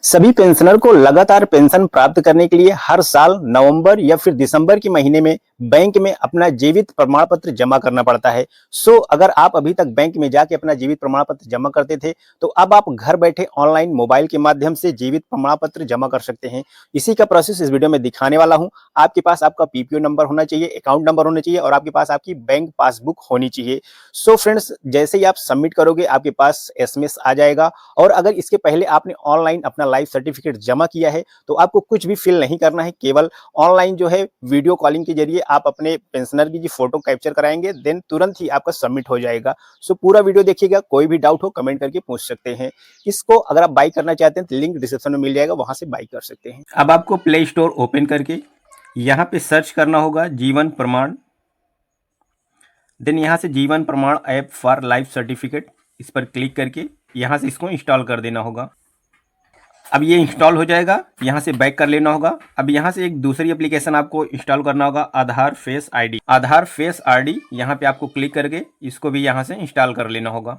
सभी पेंशनर को लगातार पेंशन प्राप्त करने के लिए हर साल नवंबर या फिर दिसंबर के महीने में बैंक में अपना जीवित प्रमाण पत्र जमा करना पड़ता है। अगर आप अभी तक बैंक में जाके अपना जीवित प्रमाण पत्र जमा करते थे, तो अब आप घर बैठे ऑनलाइन मोबाइल के माध्यम से जीवित प्रमाण पत्र जमा कर सकते हैं। इसी का प्रोसेस इस वीडियो में दिखाने वाला हूं। आपके पास आपका पीपीओ नंबर होना चाहिए, अकाउंट नंबर होना चाहिए और आपके पास आपकी बैंक पासबुक होनी चाहिए। फ्रेंड्स, जैसे ही आप सबमिट करोगे आपके पास एसएमएस आ जाएगा। और अगर इसके पहले आपने ऑनलाइन अपना लाइफ सर्टिफिकेट जमा किया है, तो आपको कुछ भी फिल नहीं करना है। केवल ऑनलाइन जो है वीडियो कॉलिंग के जरिए आप अपने पेंशनर की जो फोटो कैप्चर कराएंगे, देन तुरंत ही आपका सबमिट हो जाएगा। पूरा वीडियो देखिएगा। कोई भी डाउट हो कमेंट करके पूछ सकते हैं। इसको अगर आप बाई करना चाहते हैं तो लिंक डिस्क्रिप्शन में मिल जाएगा, वहां से बाई कर सकते हैं। अब आपको प्ले स्टोर ओपन करके यहाँ पे सर्च करना होगा जीवन प्रमाण। देन यहाँ से जीवन प्रमाण ऐप फॉर लाइफ सर्टिफिकेट, इस पर क्लिक करके यहाँ से इसको इंस्टॉल कर देना होगा। अब ये इंस्टॉल हो जाएगा, यहाँ से बैक कर लेना होगा। अब यहाँ से एक दूसरी एप्लीकेशन आपको इंस्टॉल करना होगा, आधार फेस आईडी। आधार फेस आईडी यहाँ पे आपको क्लिक करके इसको भी यहाँ से इंस्टॉल कर लेना होगा।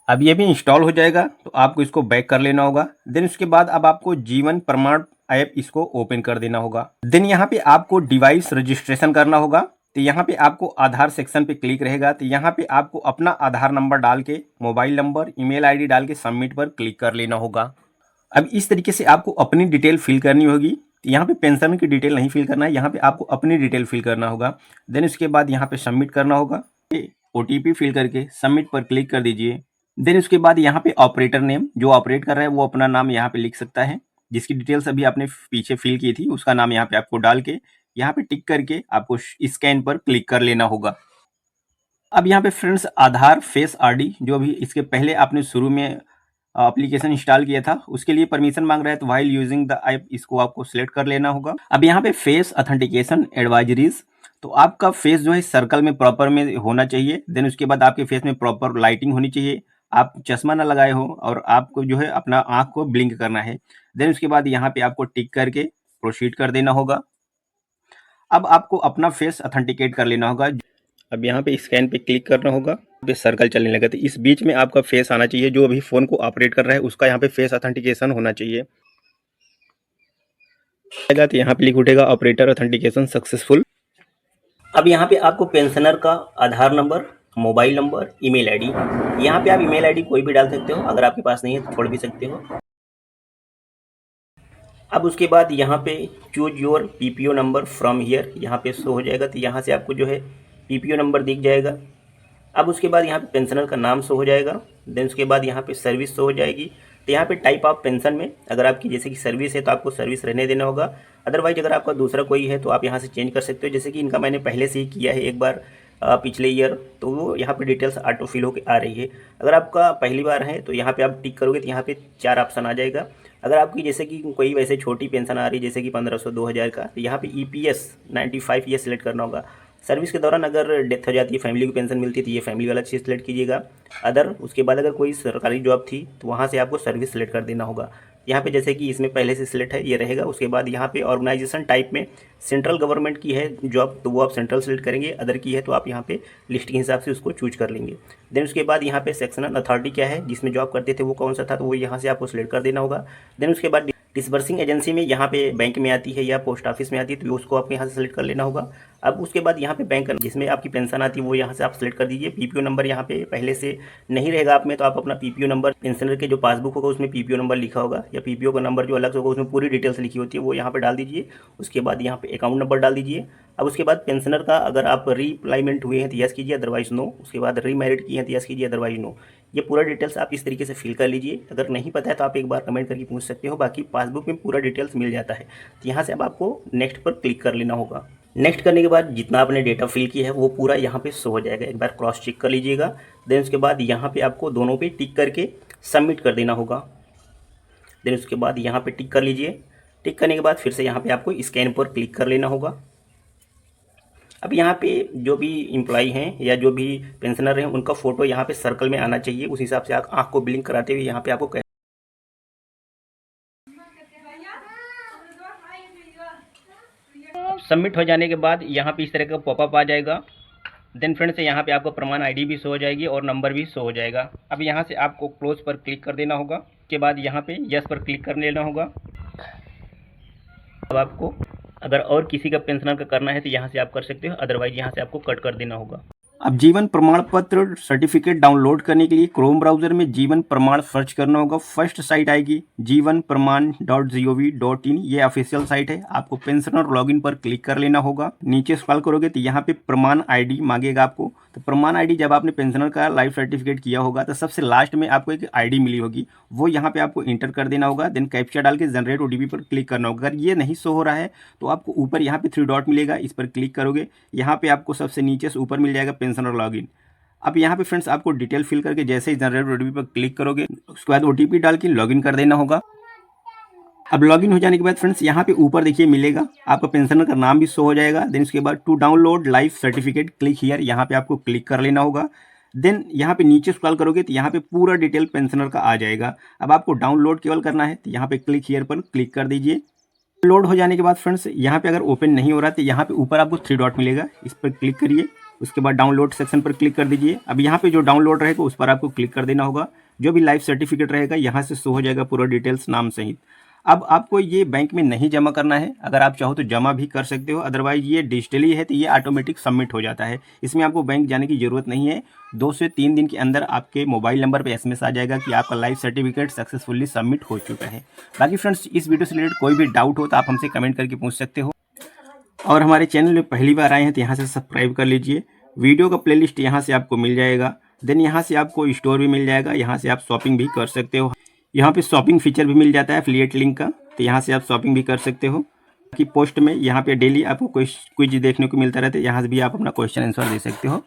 अब ये भी इंस्टॉल हो जाएगा तो आपको इसको बैक कर लेना होगा। देन उसके बाद अब आपको जीवन प्रमाण ऐप इसको ओपन कर देना होगा। देन यहाँ पे आपको डिवाइस रजिस्ट्रेशन करना होगा। तो यहाँ पे आपको आधार सेक्शन पे क्लिक रहेगा, तो यहाँ पे आपको अपना आधार नंबर डाल के, मोबाइल नंबर, ईमेल आईडी डाल के सबमिट पर क्लिक कर लेना होगा। अब इस तरीके से आपको अपनी डिटेल फिल करनी होगी। तो यहाँ पे पेंशन की डिटेल नहीं फिल करना है, यहाँ पे आपको अपनी डिटेल फिल करना होगा। देन उसके बाद यहाँ पे सबमिट करना होगा। ओटीपी फिल करके सबमिट पर क्लिक कर दीजिए। देन उसके बाद यहाँ पे ऑपरेटर नेम, जो ऑपरेट कर रहा है वो अपना नाम यहाँ पे लिख सकता है। जिसकी डिटेल्स अभी आपने पीछे फिल की थी उसका नाम यहाँ पे आपको डाल के यहाँ पे टिक करके आपको स्कैन पर क्लिक कर लेना होगा। अब यहाँ पे फ्रेंड्स आधार फेस आईडी, जो अभी इसके पहले आपने शुरू में एप्लीकेशन इंस्टॉल किया था, उसके लिए परमिशन मांग रहा है, तो व्हाइल यूजिंग द ऐप इसको आपको सिलेक्ट कर लेना होगा। अब यहाँ पे फेस ऑथेंटिकेशन एडवाइजरीज, तो आपका फेस जो है सर्कल में प्रॉपर में होना चाहिए। देन उसके बाद आपके फेस में प्रॉपर लाइटिंग होनी चाहिए, आप चश्मा ना लगाए हो और आपको जो है अपना आंख को ब्लिंक करना है। देन उसके बाद यहाँ पे आपको टिक करके प्रोसीड कर देना होगा। अब आपको अपना फेस ऑथेंटिकेट कर लेना होगा। अब यहाँ पे स्कैन पे क्लिक करना होगा, पे सर्कल चलने लगा, तो इस बीच में आपका फेस आना चाहिए। जो अभी फोन को ऑपरेट कर रहा है उसका यहाँ पे फेस ऑथेंटिकेशन होना चाहिए। तो यहाँ पे लिख उठेगा ऑपरेटर ऑथेंटिकेशन सक्सेसफुल। अब यहाँ पे आपको पेंशनर का Aadhaar number, mobile number, email ID, यहाँ पे आप ईमेल आईडी कोई भी डाल सकते हो, अगर आपके पास नहीं है तो छोड़ भी सकते हो। अब उसके बाद यहाँ पे choose your PPO number from here, यहाँ पे शो हो जाएगा, तो यहाँ से आपको जो है पीपीओ नंबर दिख जाएगा। अब उसके बाद यहाँ पे पेंशनर का नाम शो हो जाएगा। देन उसके बाद यहाँ पे सर्विस शो हो जाएगी। तो यहाँ पे टाइप ऑफ पेंशन में अगर आपकी जैसे कि सर्विस है तो आपको सर्विस रहने देना होगा। अदरवाइज अगर आपका दूसरा कोई है तो आप यहाँ से चेंज कर सकते हो। जैसे कि इनका मैंने पहले से ही किया है एक बार पिछले ईयर, तो वो यहाँ पे डिटेल्स ऑटो फिल होकर आ रही है। अगर आपका पहली बार है तो यहाँ पे आप टिक करोगे तो यहाँ पे 4 ऑप्शन आ जाएगा। अगर आपकी जैसे कि कोई वैसे छोटी पेंशन आ रही है जैसे कि 1500 2000 का, तो यहाँ पे ईपीएस 95 ये सिलेक्ट करना होगा। सर्विस के दौरान अगर डेथ हो जाती है, फैमिली को पेंशन मिलती है, तो ये फैमिली वाला चीज़ सेलेक्ट कीजिएगा। अदर उसके बाद अगर कोई सरकारी जॉब थी तो वहाँ से आपको सर्विस सेलेक्ट कर देना होगा। यहाँ पे जैसे कि इसमें पहले से सिलेक्ट है ये रहेगा। उसके बाद यहाँ पे ऑर्गेनाइजेशन टाइप में सेंट्रल गवर्नमेंट की है जॉब तो वो आप सेंट्रल सेलेक्ट करेंगे, अदर की है तो आप यहाँ पे लिस्ट के हिसाब से उसको चूज कर लेंगे। देन उसके बाद यहाँ पे सेक्शनल अथॉरिटी क्या है, जिसमें जॉब करते थे वो कौन सा था, तो वो यहाँ से आपको सिलेक्ट कर देना होगा। देन उसके बाद डिसबर्सिंग एजेंसी में यहाँ पे बैंक में आती है या पोस्ट ऑफिस में आती है, तो उसको आपको यहाँ से सिलेक्ट कर लेना होगा। अब उसके बाद यहाँ पे बैंक जिसमें आपकी पेंशन आती है वो यहाँ से आप सिलेक्ट कर दीजिए। पीपीओ नंबर यहाँ पे पहले से नहीं रहेगा आप में, तो आप अपना पीपीओ नंबर, पेंशनर के जो पासबुक होगा उसमें पीपीओ नंबर लिखा होगा या पीपीओ का नंबर जो अलग से होगा उसमें पूरी डिटेल्स लिखी होती है वो यहाँ पे डाल दीजिए। उसके बाद यहाँ पे अकाउंट नंबर डाल दीजिए। अब उसके बाद पेंशनर का अगर आप रीअप्लाइमेंट हुए हैं तो यस कीजिए, अदरवाइज नो। उसके बाद रीमैरिड किए हैं तो यस कीजिए, अदरवाइज नो। ये पूरा डिटेल्स आप इस तरीके से फिल कर लीजिए। अगर नहीं पता है तो आप एक बार कमेंट करके पूछ सकते हो, बाकी पासबुक में पूरा डिटेल्स मिल जाता है। तो यहाँ से अब आपको नेक्स्ट पर क्लिक कर लेना होगा। नेक्स्ट करने के बाद जितना आपने डेटा फिल किया है वो पूरा यहाँ पे शो हो जाएगा, एक बार क्रॉस चेक कर लीजिएगा। देन उसके बाद यहाँ पे आपको दोनों पे टिक करके सबमिट कर देना होगा। देन उसके बाद यहाँ पे टिक कर लीजिए। टिक करने के बाद फिर से यहाँ पे आपको स्कैन पर क्लिक कर लेना होगा। अब यहाँ पे जो भी इम्प्लॉई हैं या जो भी पेंशनर हैं उनका फोटो यहाँ पे सर्कल में आना चाहिए। उस हिसाब से आप आँख को ब्लिंक कराते हुए यहाँ पे आपको सबमिट हो जाने के बाद यहाँ पे इस तरह का पॉपअप आ जाएगा। देन फ्रेंड्स यहाँ पे आपको प्रमाण आईडी भी शो हो जाएगी और नंबर भी शो हो जाएगा। अब यहाँ से आपको क्लोज पर क्लिक कर देना होगा। उसके बाद यहाँ पे यस पर क्लिक कर लेना होगा। अब आपको अगर और किसी का पेंशनर का करना है तो यहाँ से आप कर सकते हो, अदरवाइज यहाँ से आपको कट कर देना होगा। अब जीवन प्रमाण पत्र सर्टिफिकेट डाउनलोड करने के लिए क्रोम ब्राउजर में जीवन प्रमाण सर्च करना होगा। फर्स्ट साइट आएगी जीवन प्रमाण .gov.in, ये ऑफिशियल साइट है। आपको पेंशनर लॉगिन पर क्लिक कर लेना होगा। नीचे स्क्रॉल करोगे तो यहाँ पे प्रमाण आईडी मांगेगा आपको। तो प्रमाण आईडी जब आपने पेंशनर का लाइफ सर्टिफिकेट किया होगा तो सबसे लास्ट में आपको एक आईडी मिली होगी, वो यहाँ पे आपको इंटर कर देना होगा। देन कैप्चा डाल के जनरेट ओटीपी पर क्लिक करना होगा। अगर ये नहीं शो हो रहा है तो आपको ऊपर यहाँ पे 3 डॉट मिलेगा, इस पर क्लिक करोगे। यहाँ पे आपको सबसे नीचे से ऊपर मिल जाएगा पेंशनर लॉगिन। अब यहाँ पे फ्रेंड्स आपको डिटेल फिल करके जैसे ही जनरेट ओटीपी पर क्लिक करोगे उसके बाद ओटीपी डाल के लॉगिन कर देना होगा। अब लॉगिन हो जाने के बाद फ्रेंड्स यहाँ पे ऊपर देखिए मिलेगा, आपका पेंशनर का नाम भी शो हो जाएगा। देन उसके बाद to download life certificate click here, यहाँ पे आपको क्लिक कर लेना होगा। देन यहाँ पे नीचे स्क्रॉल करोगे तो यहाँ पे पूरा डिटेल पेंशनर का आ जाएगा। अब आपको डाउनलोड केवल करना है तो यहाँ पे क्लिक हियर पर क्लिक कर दीजिए। लोड हो जाने के बाद फ्रेंड्स यहाँ पे अगर ओपन नहीं हो रहा तो यहाँ पे ऊपर आपको 3 डॉट मिलेगा, इस पर क्लिक करिए। उसके बाद डाउनलोड सेक्शन पर क्लिक कर दीजिए। अब यहाँ पे जो डाउनलोड रहेगा उस पर आपको क्लिक कर देना होगा। जो भी लाइफ सर्टिफिकेट रहेगा यहाँ से शो हो जाएगा पूरा डिटेल्स नाम सहित। अब आपको ये बैंक में नहीं जमा करना है, अगर आप चाहो तो जमा भी कर सकते हो, अदरवाइज ये डिजिटली है तो ये ऑटोमेटिक सबमिट हो जाता है। इसमें आपको बैंक जाने की ज़रूरत नहीं है। 2 से 3 दिन के अंदर आपके मोबाइल नंबर पे एसएमएस आ जाएगा कि आपका लाइफ सर्टिफिकेट सक्सेसफुली सबमिट हो चुका है। बाकी फ्रेंड्स इस वीडियो से रिलेटेड कोई भी डाउट हो तो आप हमसे कमेंट करके पूछ सकते हो। और हमारे चैनल में पहली बार आए हैं तो यहाँ से सब्सक्राइब कर लीजिए। वीडियो का प्लेलिस्ट यहाँ से आपको मिल जाएगा। देन यहाँ से आपको स्टोर भी मिल जाएगा, यहाँ से आप शॉपिंग भी कर सकते हो। यहाँ पे शॉपिंग फीचर भी मिल जाता है एफिलिएट लिंक का, तो यहाँ से आप शॉपिंग भी कर सकते हो। कि पोस्ट में यहाँ पे डेली आपको क्विज देखने को मिलता रहता है, यहाँ से भी आप अपना क्वेश्चन आंसर दे सकते हो।